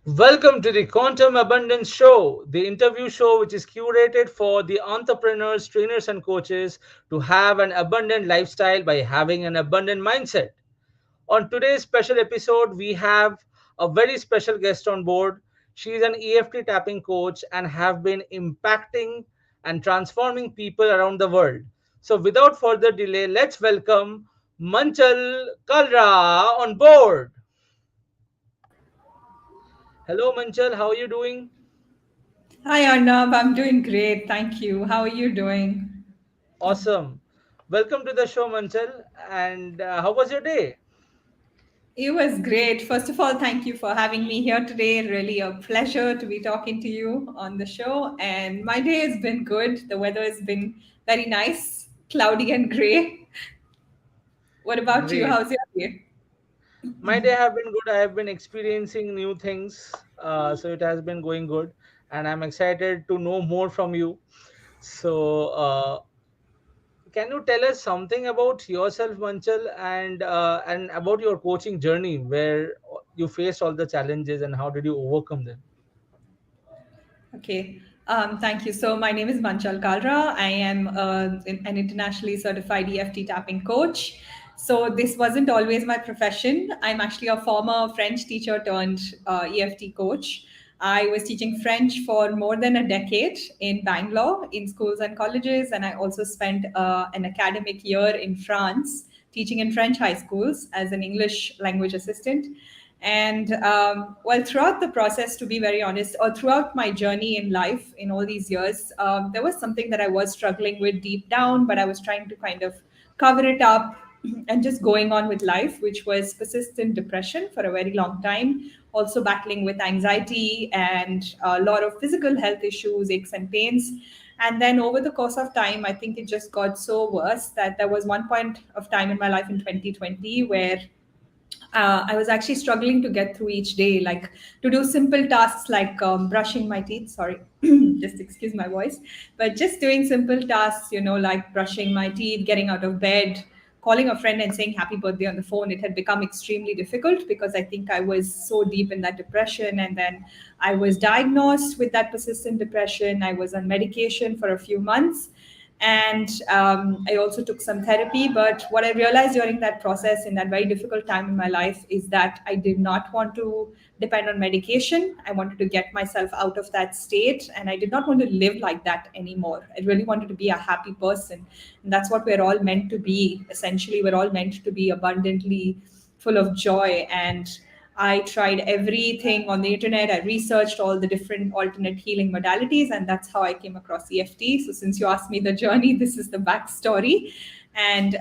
Welcome to the Quantum Abundance Show, the interview show which is curated for the entrepreneurs, trainers, and coaches to have an abundant lifestyle by having an abundant mindset. On today's special episode, we have a very special guest on board. She is an EFT tapping coach and have been impacting and transforming people around the world. So, without further delay, let's welcome Manchal Kalra on board. Hello, Manchal. How are you doing? Hi Arnab, I'm doing great. Thank you. How are you doing? Awesome. Welcome to the show, Manchal. And how was your day? It was great. First of all, thank you for having me here today. Really a pleasure to be talking to you on the show. And my day has been good. The weather has been very nice, cloudy and gray. What about you? Great. How's your day? My day have been good. I have been experiencing new things, so it has been going good, and I'm excited to know more from you. So, can you tell us something about yourself, Manchal, and about your coaching journey, where you faced all the challenges and how did you overcome them? Okay. Thank you. So my name is Manchal Kalra. I am an internationally certified EFT tapping coach. So this wasn't always my profession. I'm actually a former French teacher turned EFT coach. I was teaching French for more than a decade in Bangalore in schools and colleges, and I also spent an academic year in France teaching in French high schools as an English language assistant. And well, throughout the process, to be very honest, or throughout my journey in life in all these years, there was something that I was struggling with deep down, but I was trying to kind of cover it up and just going on with life, which was persistent depression for a very long time, also battling with anxiety and a lot of physical health issues, aches and pains. And then over the course of time, I think it just got so worse that there was one point of time in my life in 2020 where I was actually struggling to get through each day, like to do simple tasks like brushing my teeth. Sorry, just excuse my voice. But just doing simple tasks, like brushing my teeth, getting out of bed, calling a friend and saying happy birthday on the phone, it had become extremely difficult because I think I was so deep in that depression. And then I was diagnosed with that persistent depression. I was on medication for a few months, and I also took some therapy. But what I realized during that process, in that very difficult time in my life, is that I did not want to depend on medication. I wanted to get myself out of that state, and I did not want to live like that anymore. I really wanted to be a happy person, and that's what we're all meant to be. Essentially, we're all meant to be abundantly full of joy. And I tried everything on the internet. I researched all the different alternate healing modalities, and that's how I came across EFT. So, since you asked me the journey, this is the backstory. And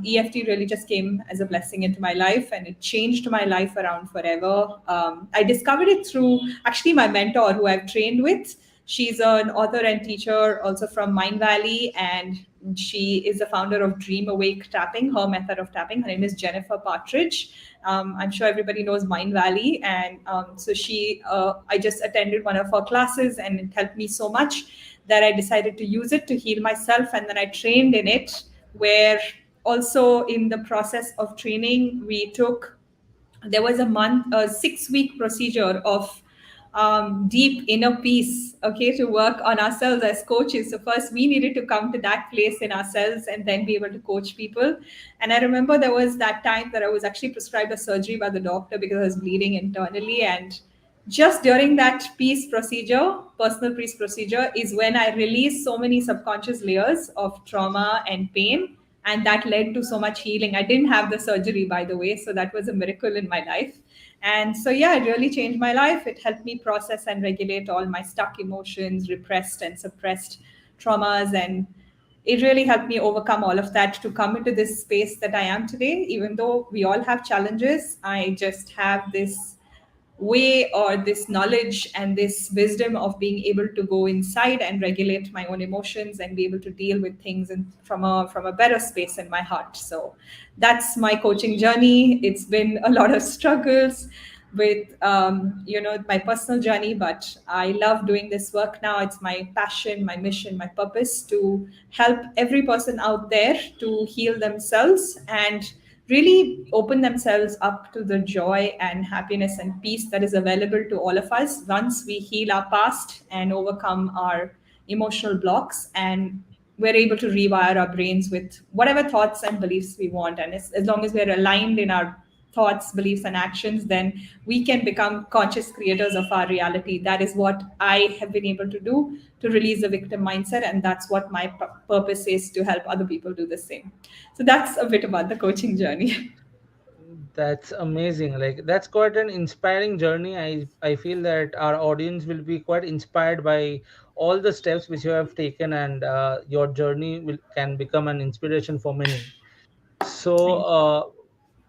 EFT really just came as a blessing into my life, and it changed my life around forever. I discovered it through actually my mentor, who I've trained with. She's an author and teacher also from Mind Valley, and she is the founder of Dream Awake Tapping, her method of tapping. Her name is Jennifer Partridge. I'm sure everybody knows Mind Valley. And I just attended one of her classes, and it helped me so much that I decided to use it to heal myself. And then I trained in it, where also in the process of training, there was a 6 week procedure of deep inner peace, okay, to work on ourselves as coaches. So first we needed to come to that place in ourselves and then be able to coach people. And I remember there was that time that I was actually prescribed a surgery by the doctor because I was bleeding internally. And just during that personal peace procedure, is when I released so many subconscious layers of trauma and pain. And that led to so much healing. I didn't have the surgery, by the way, so that was a miracle in my life. And so, yeah, it really changed my life. It helped me process and regulate all my stuck emotions, repressed and suppressed traumas. And it really helped me overcome all of that to come into this space that I am today. Even though we all have challenges, I just have this way or this knowledge and this wisdom of being able to go inside and regulate my own emotions and be able to deal with things from a better space in my heart. So that's my coaching journey. It's been a lot of struggles with my personal journey, but I love doing this work now. It's my passion, my mission, my purpose to help every person out there to heal themselves and really open themselves up to the joy and happiness and peace that is available to all of us once we heal our past and overcome our emotional blocks, and we're able to rewire our brains with whatever thoughts and beliefs we want. And as long as we're aligned in our thoughts, beliefs, and actions, then we can become conscious creators of our reality. That is what I have been able to do, to release the victim mindset. And that's what my purpose is, to help other people do the same. So that's a bit about the coaching journey. That's amazing. Like that's quite an inspiring journey. I feel that our audience will be quite inspired by all the steps which you have taken, and your journey will can become an inspiration for many. So,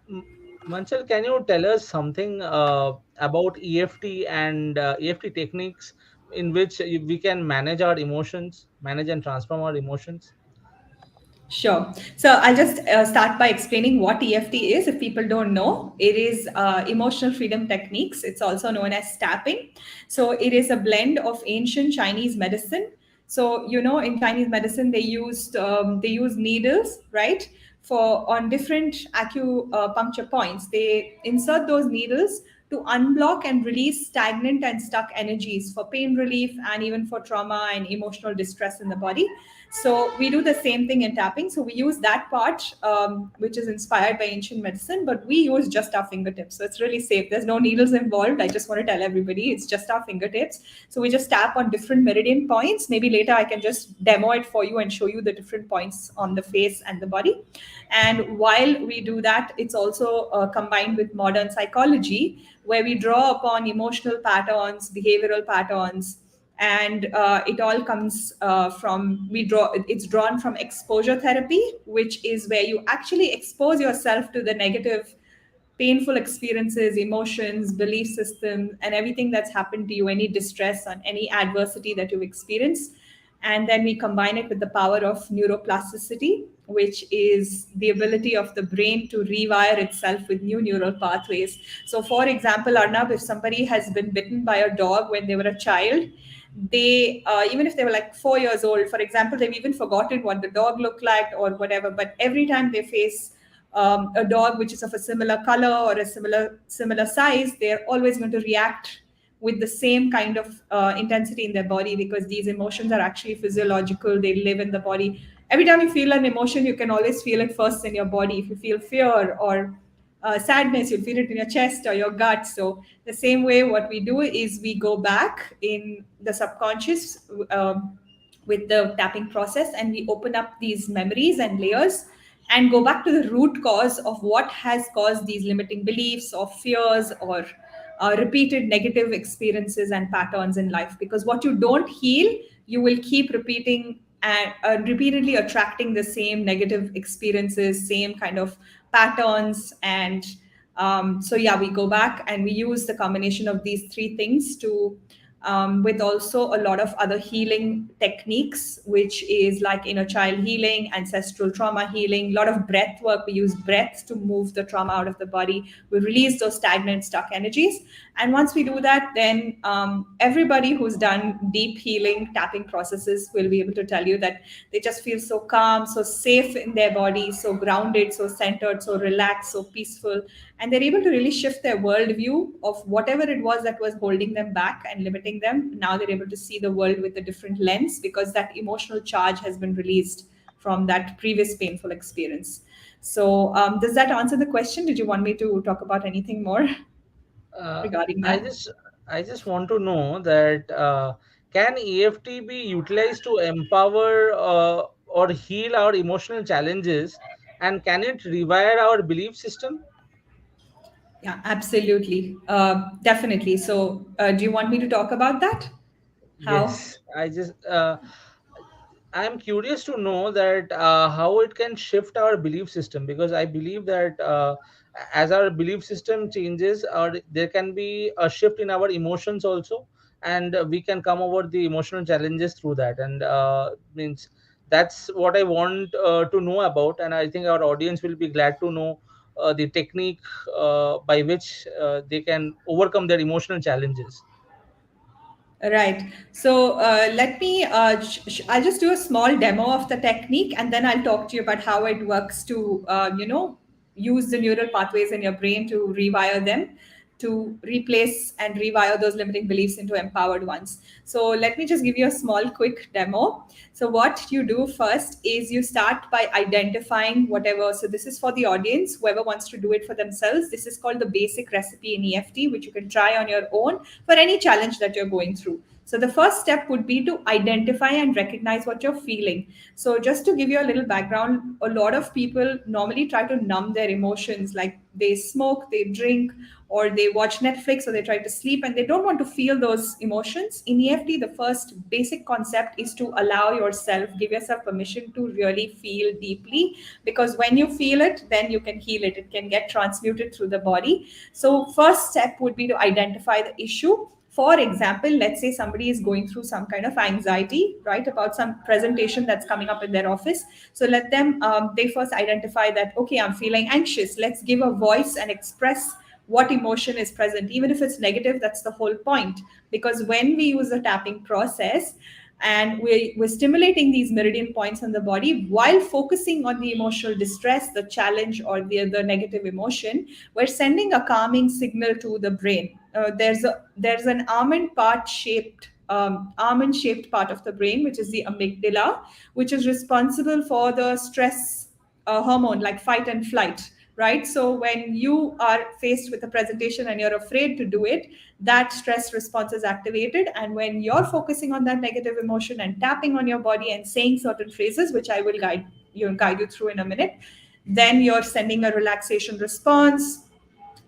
Thank you. M- Manchal, can you tell us something about EFT and EFT techniques in which we can manage our emotions, manage and transform our emotions? Sure. So I'll just start by explaining what EFT is. If people don't know, it is emotional freedom techniques. It's also known as tapping. So it is a blend of ancient Chinese medicine. So in Chinese medicine, they use needles, right? For on different acupuncture points, they insert those needles to unblock and release stagnant and stuck energies for pain relief and even for trauma and emotional distress in the body. So we do the same thing in tapping. So we use that part, which is inspired by ancient medicine, but we use just our fingertips. So it's really safe. There's no needles involved. I just want to tell everybody it's just our fingertips. So we just tap on different meridian points. Maybe later I can just demo it for you and show you the different points on the face and the body. And while we do that, it's also combined with modern psychology, where we draw upon emotional patterns, behavioral patterns, and it all comes from we draw it's drawn from exposure therapy, which is where you actually expose yourself to the negative, painful experiences, emotions, belief system, and everything that's happened to you, any distress and any adversity that you've experienced. And then we combine it with the power of neuroplasticity, which is the ability of the brain to rewire itself with new neural pathways. So, for example, Arnab, if somebody has been bitten by a dog when they were a child, they even if they were like 4 years old, for example, they've even forgotten what the dog looked like or whatever, but every time they face a dog which is of a similar color or a similar size, they're always going to react with the same kind of intensity in their body, because these emotions are actually physiological. They live in the body. Every time you feel an emotion, you can always feel it first in your body. If you feel fear or sadness, you'll feel it in your chest or your gut. So the same way, what we do is we go back in the subconscious with the tapping process, and we open up these memories and layers and go back to the root cause of what has caused these limiting beliefs or fears or repeated negative experiences and patterns in life. Because what you don't heal, you will keep repeating and repeatedly attracting the same negative experiences, same kind of patterns. And so yeah, we go back and we use the combination of these three things to with also a lot of other healing techniques, which is like inner child healing, ancestral trauma healing, a lot of breath work. We use breath to move the trauma out of the body. We release those stagnant, stuck energies. And once we do that, then everybody who's done deep healing tapping processes will be able to tell you that they just feel so calm, so safe in their body, so grounded, so centered, so relaxed, so peaceful. And they're able to really shift their worldview of whatever it was that was holding them back and limiting them. Now they're able to see the world with a different lens, because that emotional charge has been released from that previous painful experience. So does that answer the question? Did you want me to talk about anything more Uh, regarding I that? just I just want to know that can EFT be utilized to empower or heal our emotional challenges, and can it rewire our belief system? Yeah, absolutely. Definitely. So do you want me to talk about that? How? Yes, I'm curious to know that how it can shift our belief system, because I believe that as our belief system changes, there can be a shift in our emotions also, and we can come over the emotional challenges through that. And means that's what I want to know about, and I think our audience will be glad to know the technique by which they can overcome their emotional challenges. Right. So let me, I'll just do a small demo of the technique, and then I'll talk to you about how it works to, use the neural pathways in your brain to rewire them, to replace and rewire those limiting beliefs into empowered ones. So let me just give you a small quick demo. So what you do first is you start by identifying whatever. So this is for the audience, whoever wants to do it for themselves. This is called the basic recipe in EFT, which you can try on your own for any challenge that you're going through. So the first step would be to identify and recognize what you're feeling. So just to give you a little background, a lot of people normally try to numb their emotions, like they smoke, they drink, or they watch Netflix, or they try to sleep, and they don't want to feel those emotions. In EFT, the first basic concept is to allow yourself, give yourself permission to really feel deeply, because when you feel it, then you can heal it. It can get transmuted through the body. So first step would be to identify the issue. For example, let's say somebody is going through some kind of anxiety, right, about some presentation that's coming up in their office. So let them, they first identify that, okay, I'm feeling anxious. Let's give a voice and express what emotion is present. Even if it's negative, that's the whole point. Because when we use the tapping process, and we're stimulating these meridian points on the body while focusing on the emotional distress, the challenge, or the negative emotion, we're sending a calming signal to the brain. There's an almond shaped part of the brain, which is the amygdala, which is responsible for the stress hormone, like fight and flight, right? So when you are faced with a presentation and you're afraid to do it, that stress response is activated. And when you're focusing on that negative emotion and tapping on your body and saying certain phrases, which I will guide you through in a minute, then you're sending a relaxation response,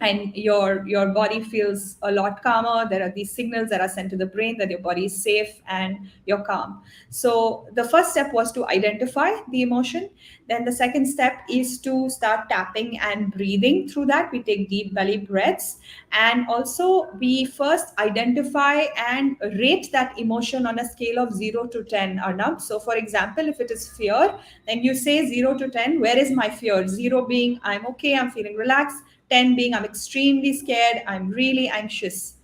and your body feels a lot calmer. There are these signals that are sent to the brain that your body is safe and you're calm. So the first step was to identify the emotion. Then the second step is to start tapping and breathing through that. We take deep belly breaths, and also we first identify and rate that emotion on a scale of 0 to 10, Arnab. So for example, if it is fear, then you say 0 to 10, where is my fear? 0 being I'm okay, I'm feeling relaxed. 10 being I'm extremely scared, I'm really anxious.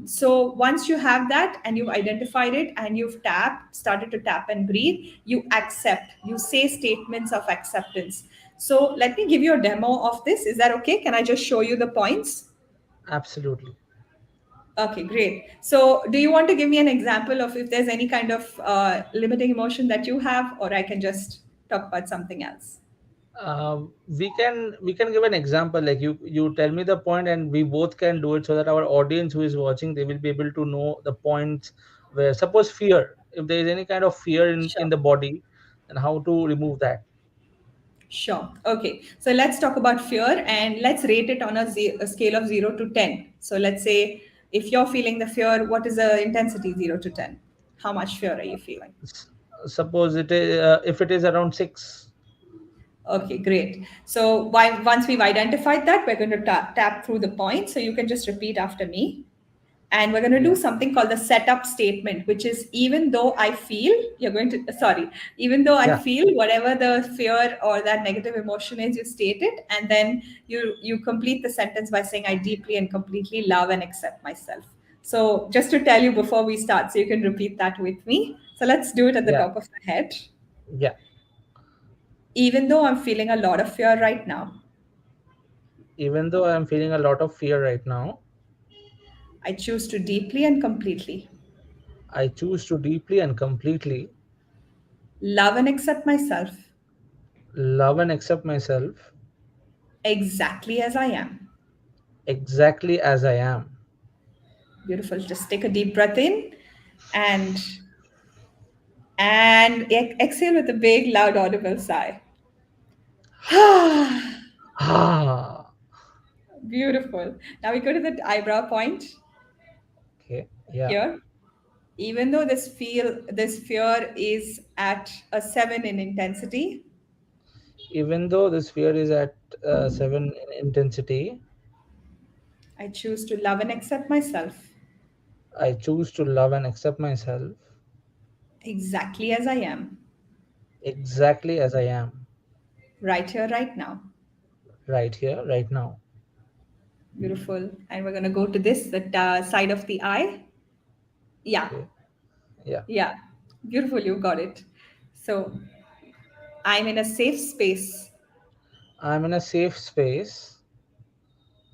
So once you have that and you've identified it and you've started to tap and breathe, you accept, you say statements of acceptance. So let me give you a demo of this. Is that okay? Can I just show you the points? Absolutely. Okay, great. So do you want to give me an example of if there's any kind of limiting emotion that you have, or I can just talk about something else? We can give an example, like you tell me the point and we both can do it, so that our audience who is watching, they will be able to know the points. Where suppose fear, if there is any kind of fear in Sure. the body, and how to remove that. Sure. Okay. So let's talk about fear and let's rate it on a scale of 0 to 10. So let's say if you're feeling the fear, what is the intensity 0 to 10? How much fear are you feeling? S- Suppose it is, if it is around 6. Okay, great. So once we've identified that, we're going to tap through the points. So you can just repeat after me. And we're going to do Yeah, something called the setup statement, which is even though I feel, you're going to, sorry, even though I yeah, feel whatever the fear or that negative emotion is, you state it. And then you complete the sentence by saying, I deeply and completely love and accept myself. So just to tell you before we start, so you can repeat that with me. So let's do it at the yeah, top of the head. yeah. Even though I'm feeling a lot of fear right now, Even though I'm feeling a lot of fear right now, I choose to deeply and completely I choose to deeply and completely love and accept myself love and accept myself exactly as I am. exactly as I am. Beautiful. Just take a deep breath in and exhale with a big, loud, audible sigh. Ah, Beautiful. Now we go to the eyebrow point okay, yeah. here. Even though this fear is at a 7 in intensity, Even though this fear is at 7 in intensity, I choose to love and accept myself I choose to love and accept myself exactly as I am, exactly as I am, right here, right now. right here, right now. Beautiful. And we're going to go to this, the side of the eye. Yeah, Okay, yeah. yeah. Beautiful. You got it. So I'm in a safe space I'm in a safe space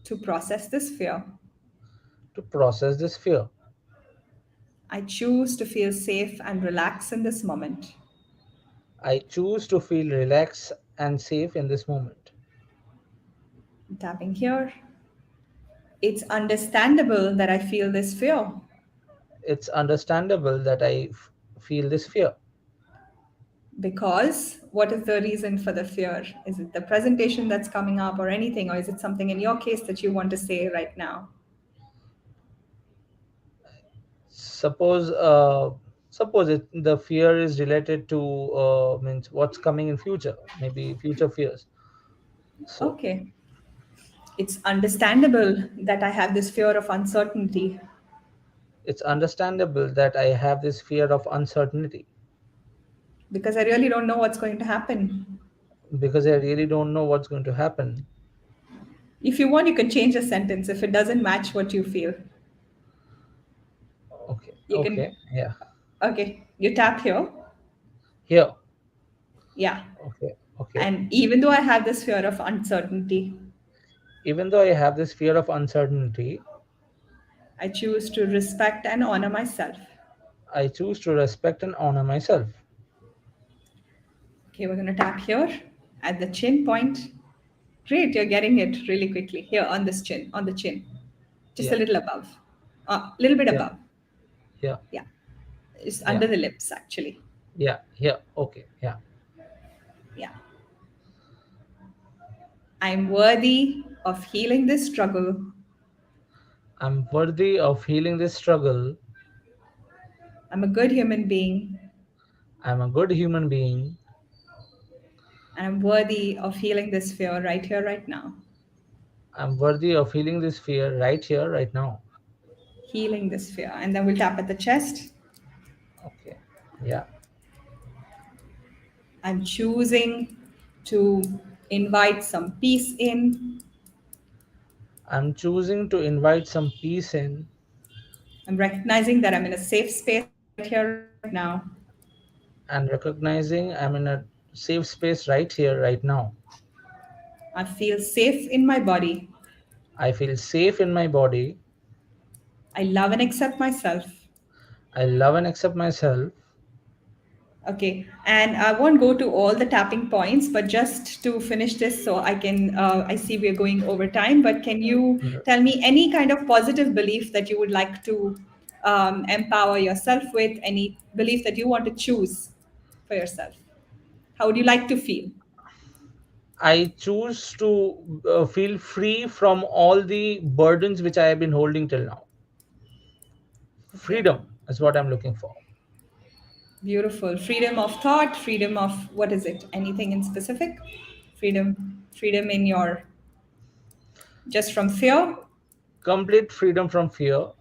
to process this fear. to process this fear. I choose to feel safe and relax in this moment. I choose to feel relaxed and safe in this moment. Tapping here. It's understandable that I feel this fear It's understandable that feel this fear because what is the reason for the fear? Is it the presentation that's coming up or anything, or is it something in your case that you want to say right now? suppose the fear is related to means what's coming in future, maybe future fears. So Okay. It's understandable that I have this fear of uncertainty it's understandable that I have this fear of uncertainty because I really don't know what's going to happen. because I really don't know what's going to happen. If you want, you can change the sentence if it doesn't match what you feel. Okay, You okay, can, yeah. okay, you tap here. Here. Yeah. Okay, okay. And even though I have this fear of uncertainty, Even though I have this fear of uncertainty, I choose to respect and honor myself. I choose to respect and honor myself. Okay, we're going to tap here at the chin point. Great, you're getting it really quickly. Here on this chin, on the chin, just a Yeah, little above, a little bit yeah, above. yeah, Yeah, it's yeah, under the lips actually. yeah, yeah. Okay, yeah. Yeah, I'm worthy of healing this struggle. I'm worthy of healing this struggle. I'm a good human being, I'm a good human being. and I'm worthy of healing this fear right here, right now. I'm worthy of healing this fear right here, right now. Healing this fear, and then we'll tap at the chest. Okay, yeah. I'm choosing to invite some peace in. I'm choosing to invite some peace in I'm recognizing that I'm in a safe space right here, right now. and recognizing I'm in a safe space right here, right now. I feel safe in my body. I feel safe in my body. I love and accept myself. I love and accept myself. Okay, and I won't go to all the tapping points, but just to finish this, so I can, I see we're going over time, but can you tell me any kind of positive belief that you would like to empower yourself with, any belief that you want to choose for yourself? How would you like to feel? I choose to feel free from all the burdens which I have been holding till now. Okay, Freedom is what I'm looking for. beautiful. Freedom of thought, freedom of what is it? Anything in specific? Freedom in your, just from fear? Complete freedom from fear.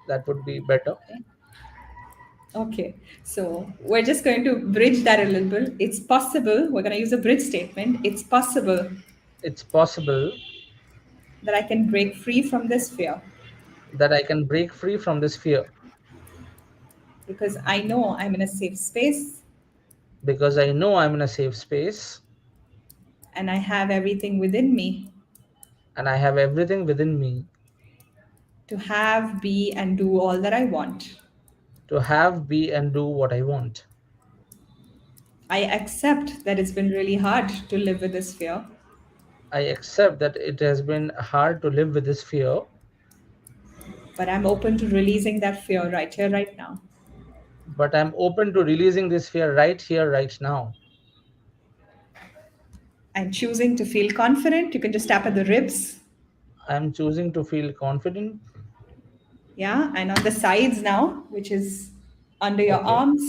That would be better. Okay, so we're just going to bridge that a little bit. It's possible, we're going to use a bridge statement. It's possible It's possible that I can break free from this fear that I can break free from this fear because I know I'm in a safe space because I know I'm in a safe space and I have everything within me and I have everything within me to have, be, and do all that I want. to have, be, and do what I want. I accept that it's been really hard to live with this fear, I accept that it has been hard to live with this fear, but I'm open to releasing that fear right here, right now. but I'm open to releasing this fear right here, right now. I'm choosing to feel confident. You can just tap at the ribs. I'm choosing to feel confident. Yeah, and on the sides now, which is under your Okay, arms.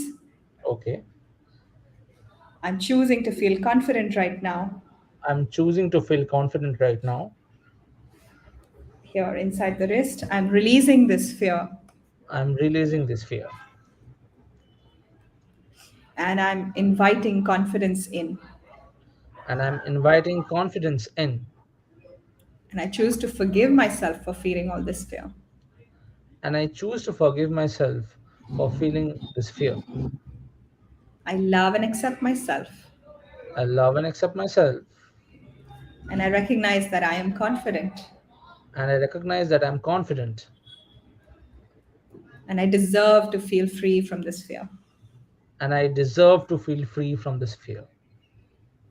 okay. I'm choosing to feel confident right now, I'm choosing to feel confident right now. here inside the wrist. I'm releasing this fear I'm releasing this fear and I'm inviting confidence in. and I'm inviting confidence in. And I choose to forgive myself for feeling all this fear. And I choose to forgive myself for feeling this fear. I love and accept myself. I love and accept myself. And I recognize that I am confident. And I recognize that I'm confident. And I deserve to feel free from this fear. And I deserve to feel free from this fear.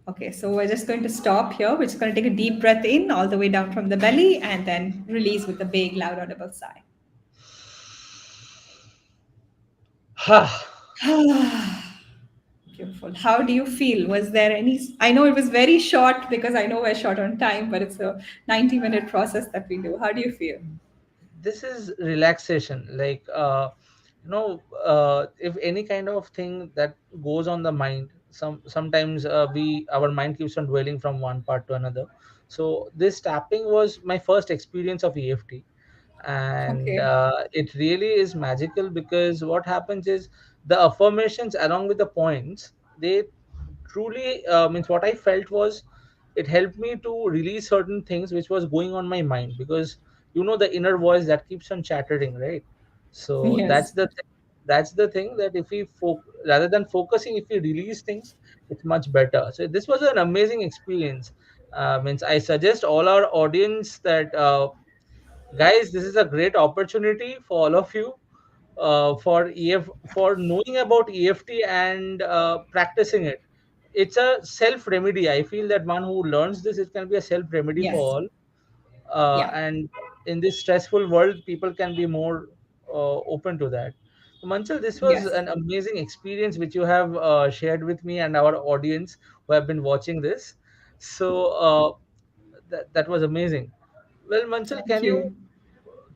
Okay, so we're just going to stop here. We're just going to take a deep breath in all the way down from the belly and then release with a big, loud, audible sigh. Ha! Beautiful. How do you feel? Was there any? I know it was very short because I know we're short on time, but it's a 90-minute process that we do. How do you feel? This is relaxation. Like, if any kind of thing that goes on the mind, sometimes we our mind keeps on dwelling from one part to another. So this tapping was my first experience of EFT, and Okay. it really is magical, because what happens is the affirmations along with the points, they truly means what I felt was it helped me to release certain things which was going on my mind, because the inner voice that keeps on chattering, right? So Yes. that's the thing, that if we rather than focusing, if we release things, it's much better. So this was an amazing experience. Means I suggest all our audience that, guys, this is a great opportunity for all of you, for knowing about EFT and practicing it. It's a self remedy. I feel that one who learns this, it can be a self remedy for Yes. all. Yeah. And in this stressful world, people can be more open to that. So, Manchal, this was Yes. an amazing experience which you have shared with me and our audience who have been watching this. So that was amazing. Well, Manchal, Thank you.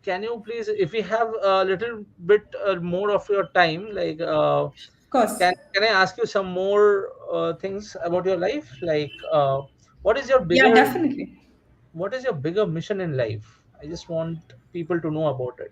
can you please, if we have a little bit more of your time, like, Of course. can I ask you some more things about your life, like, what is your Yeah, bigger definitely. what is your bigger mission in life? I just want people to know about it.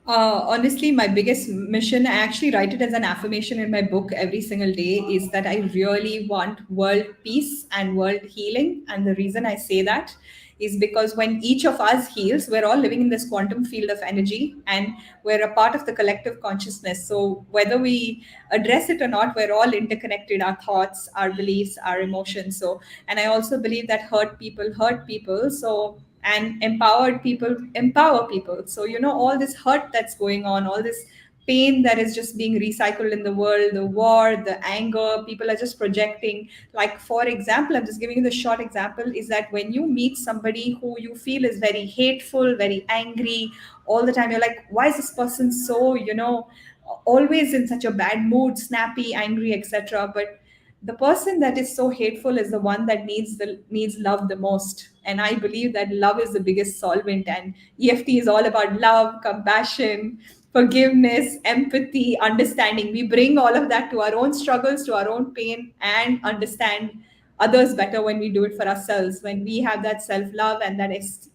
Honestly, my biggest mission, I actually write it as an affirmation in my book every single day, is that I really want world peace and world healing. And the reason I say that is because when each of us heals, we're all living in this quantum field of energy and we're a part of the collective consciousness. So whether we address it or not, we're all interconnected, our thoughts, our beliefs, our emotions. So, and I also believe that hurt people. So, and empowered people empower people. So all this hurt that's going on, all this pain that is just being recycled in the world, the war, the anger, people are just projecting. Like, for example, I'm just giving you the short example, is that when you meet somebody who you feel is very hateful, very angry all the time, you're like, why is this person so always in such a bad mood, snappy, angry, etc. But the person that is so hateful is the one that needs love the most. And I believe that love is the biggest solvent, and EFT is all about love, compassion, forgiveness, empathy, understanding. We bring all of that to our own struggles, to our own pain, and understand others better when we do it for ourselves. When we have that self love and that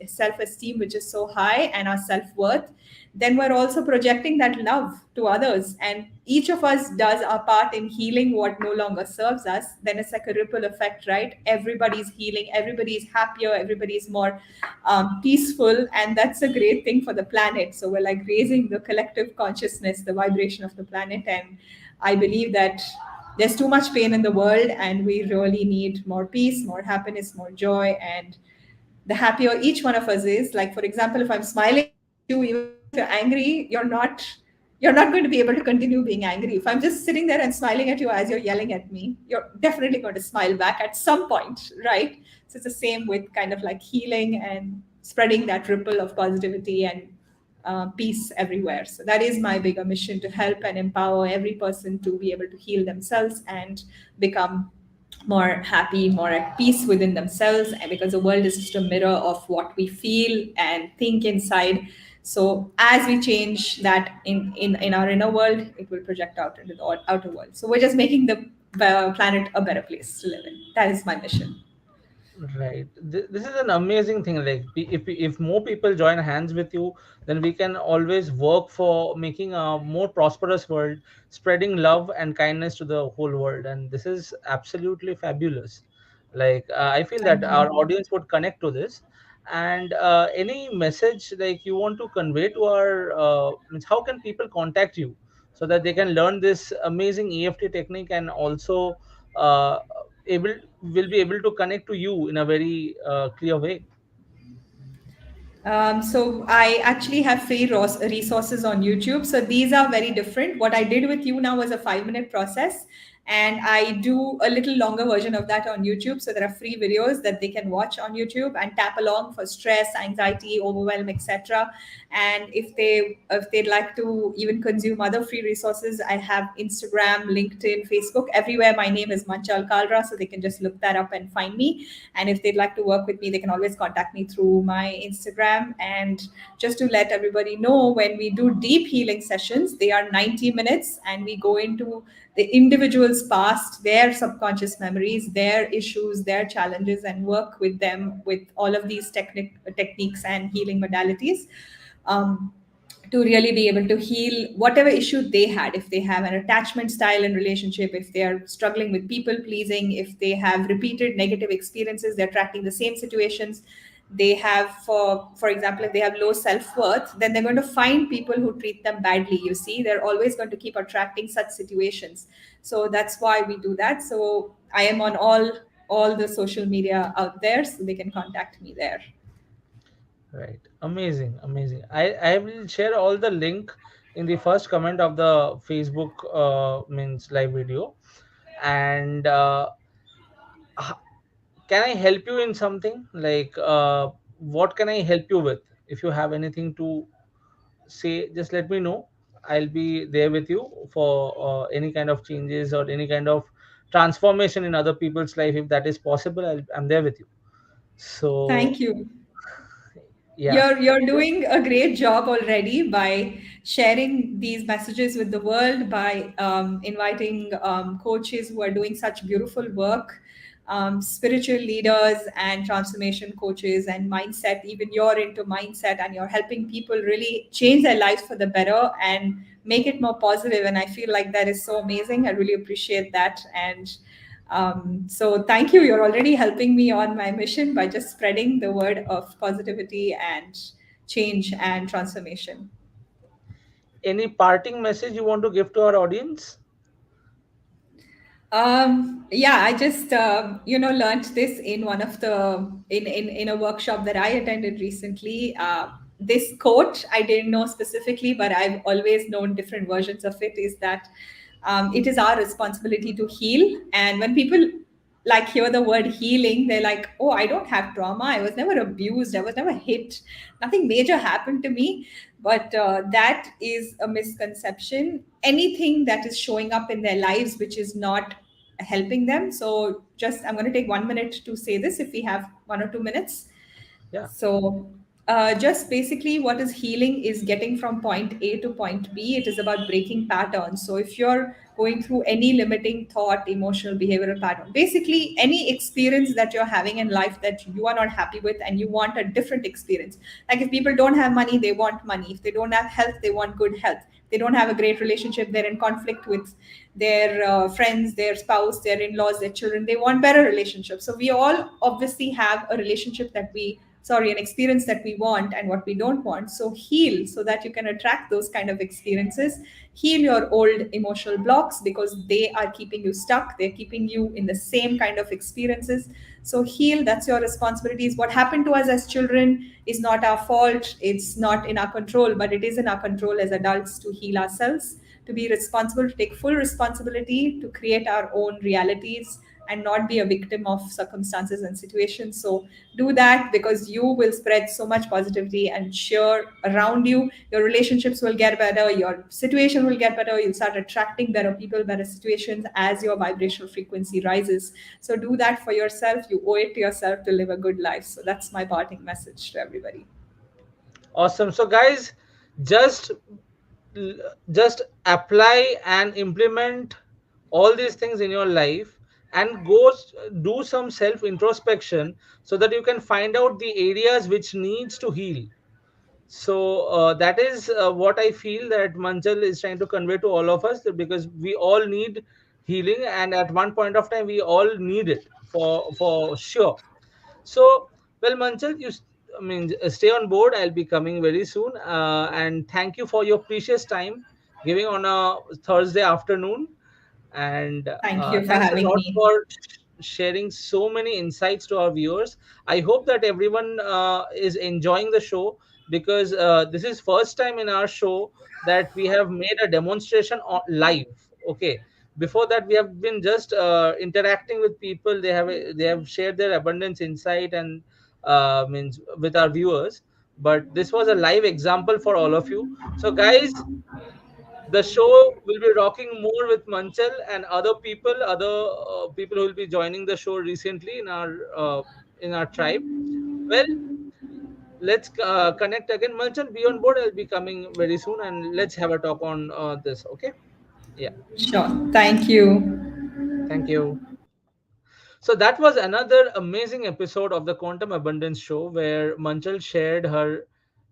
self esteem, which is so high, and our self worth, then we're also projecting that love to others. And each of us does our part in healing what no longer serves us. Then it's like a ripple effect, right? Everybody's healing, everybody's happier, everybody's more peaceful. And that's a great thing for the planet. So we're like raising the collective consciousness, the vibration of the planet. And I believe that there's too much pain in the world, and we really need more peace, more happiness, more joy. And the happier each one of us is, like, for example, if I'm smiling at you even if you're angry, you're not going to be able to continue being angry. If I'm just sitting there and smiling at you as you're yelling at me, you're definitely going to smile back at some point, right? So it's the same with kind of like healing and spreading that ripple of positivity and peace everywhere. So that is my bigger mission, to help and empower every person to be able to heal themselves and become more happy, more at peace within themselves. And because the world is just a mirror of what we feel and think inside. So as we change that in our inner world, it will project out into the outer world. So we're just making the planet a better place to live in. That is my mission. Right. This is an amazing thing. Like, if more people join hands with you, then we can always work for making a more prosperous world, spreading love and kindness to the whole world. And this is absolutely fabulous. Like, I feel that Thank you. our audience would connect to this. And any message like you want to convey to our, means how can people contact you so that they can learn this amazing EFT technique, and also uh, able will be able to connect to you in a very clear way. So I actually have free resources on YouTube. So these are very different. What I did with you now was a 5 minute process, and I do a little longer version of that on YouTube. So there are free videos that they can watch on YouTube and tap along for stress, anxiety, overwhelm, etc. And if they'd like to even consume other free resources, I have Instagram, LinkedIn, Facebook, everywhere. My name is Manchal Kalra, so they can just look that up and find me. And if they'd like to work with me, they can always contact me through my Instagram. And just to let everybody know, when we do deep healing sessions, they are 90 minutes, and we go into the individual's past, their subconscious memories, their issues, their challenges, and work with them with all of these techniques and healing modalities. Um, to really be able to heal whatever issue they had. If they have an attachment style in relationship, if they are struggling with people pleasing, if they have repeated negative experiences, they're attracting the same situations. They have, for example, if they have low self-worth, then they're going to find people who treat them badly. You see, they're always going to keep attracting such situations. So that's why we do that. So I am on all the social media out there, so they can contact me there. Right. Amazing. Amazing. I will share all the link in the first comment of the Facebook means live video. And h- can I help you in something? Like, what can I help you with? If you have anything to say, just let me know. I'll be there with you for any kind of changes or any kind of transformation in other people's life. If that is possible, I'm there with you. So, Thank you. yeah. You're doing a great job already by sharing these messages with the world, by inviting coaches who are doing such beautiful work, spiritual leaders and transformation coaches and mindset. Even you're into mindset, and you're helping people really change their lives for the better and make it more positive. And I feel like that is so amazing. I really appreciate that. And so thank you. You're already helping me on my mission by just spreading the word of positivity and change and transformation. Any parting message you want to give to our audience? Yeah, I just learned this in one of the in a workshop that I attended recently. This quote I didn't know specifically, but I've always known different versions of it. Is that it is our responsibility to heal, and when people like hear the word healing, they're like, "Oh, I don't have trauma. I was never abused. I was never hit. Nothing major happened to me." But that is a misconception. Anything that is showing up in their lives which is not helping them. So just I'm going to take 1 minute to say this if we have 1 or 2 minutes. Yeah. So, just basically, what is healing is getting from point A to point B. It is about breaking patterns. So, if you're going through any limiting thought, emotional, behavioral pattern, basically any experience that you're having in life that you are not happy with and you want a different experience. Like if people don't have money, they want money. If they don't have health, they want good health. They don't have a great relationship, they're in conflict with their friends, their spouse, their in-laws, their children, they want better relationships. So we all obviously have a relationship that we sorry an experience that we want and what we don't want. So heal so that you can attract those kind of experiences. Heal your old emotional blocks because they are keeping you stuck, they're keeping you in the same kind of experiences. So heal, that's your responsibilities. What happened to us as children is not our fault, it's not in our control, but it is in our control as adults to heal ourselves, to be responsible, to take full responsibility, to create our own realities and not be a victim of circumstances and situations. So do that because you will spread so much positivity and cheer around you. Your relationships will get better, your situation will get better, you'll start attracting better people, better situations as your vibrational frequency rises. So do that for yourself. You owe it to yourself to live a good life. So that's my parting message to everybody. Awesome. So, guys, just just apply and implement all these things in your life, and do some self introspection so that you can find out the areas which needs to heal. So that is what I feel that Manchal is trying to convey to all of us, that because we all need healing, and at one point of time we all need it for sure. So, well, Manchal, I mean, stay on board. I'll be coming very soon. And thank you for your precious time giving on a Thursday afternoon. And Thank you for thanks a having lot me. for sharing so many insights to our viewers. I hope that everyone is enjoying the show, because this is first time in our show that we have made a demonstration on live. Okay, before that we have been just interacting with people. They have shared their abundance insight and means with our viewers, but this was a live example for all of you. So guys, the show will be rocking more with Manchal and other people, other people who will be joining the show recently in our tribe. Well, let's connect again. Manchal, be on board. I'll be coming very soon, and let's have a talk on this. Okay? Yeah. Sure. Thank you. Thank you. So that was another amazing episode of the Quantum Abundance Show, where Manchal shared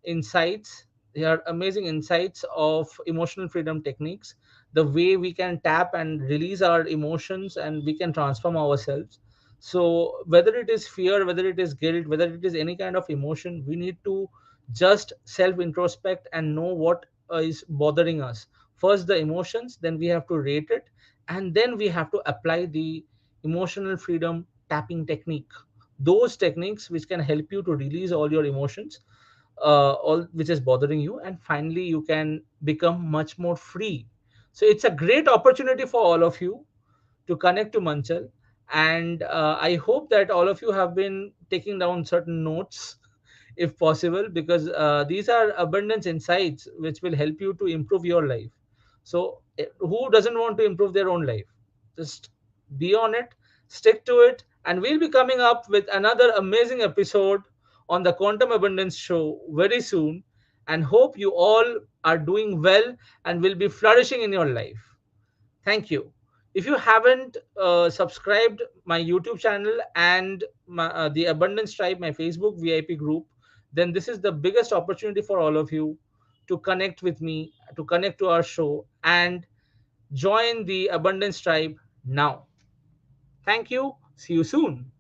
insights, her amazing insights of emotional freedom techniques, the way we can tap and release our emotions and we can transform ourselves. So whether it is fear, whether it is guilt, whether it is any kind of emotion, we need to just self introspect and know what is bothering us. First the emotions, then we have to rate it, and then we have to apply the emotional freedom tapping technique, those techniques which can help you to release all your emotions, all which is bothering you, and finally you can become much more free. So it's a great opportunity for all of you to connect to Manchal. And I hope that all of you have been taking down certain notes if possible, because these are abundance insights which will help you to improve your life. So who doesn't want to improve their own life? Just be on it, stick to it, and we'll be coming up with another amazing episode on the Quantum Abundance Show very soon. And hope you all are doing well and will be flourishing in your life. Thank you. If you haven't subscribed my YouTube channel and the Abundance Tribe, my Facebook VIP group, then this is the biggest opportunity for all of you to connect with me, to connect to our show, and join the Abundance Tribe now. Thank you. See you soon.